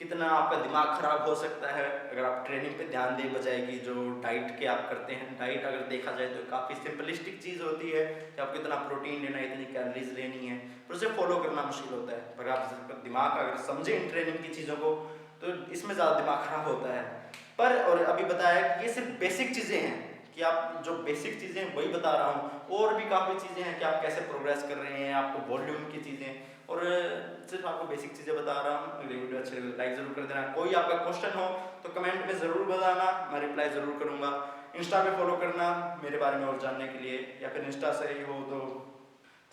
कितना आपका दिमाग खराब हो सकता है अगर आप ट्रेनिंग पे ध्यान दे, बजाय कि जो डाइट के आप करते हैं। डाइट अगर देखा जाए तो काफ़ी सिंपलिस्टिक चीज़ होती है कि आपको इतना प्रोटीन लेना है, इतनी कैलोरीज लेनी है, पर उसे फॉलो करना मुश्किल होता है। पर आप दिमाग अगर समझे इन ट्रेनिंग की चीज़ों को तो इसमें ज़्यादा दिमाग खराब होता है। पर और अभी बताया कि ये सिर्फ बेसिक चीज़ें हैं कि आप जो बेसिक चीज़ें हैं वही बता रहा हूँ, और भी काफ़ी चीज़ें हैं कि आप कैसे प्रोग्रेस कर रहे हैं, आपको वॉल्यूम की चीज़ें, और सिर्फ आपको बेसिक चीज़ें बता रहा हूँ। अगर वीडियो अच्छी लगे लाइक ज़रूर कर देना। कोई आपका क्वेश्चन हो तो कमेंट में ज़रूर बताना, मैं रिप्लाई ज़रूर करूँगा। इंस्टा पे फॉलो करना मेरे बारे में और जानने के लिए, या फिर इंस्टा से ही हो तो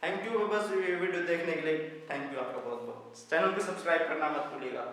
थैंक यू बस ये वीडियो देखने के लिए। थैंक यू आपका बहुत बहुत। चैनल को सब्सक्राइब करना मत भूलिएगा।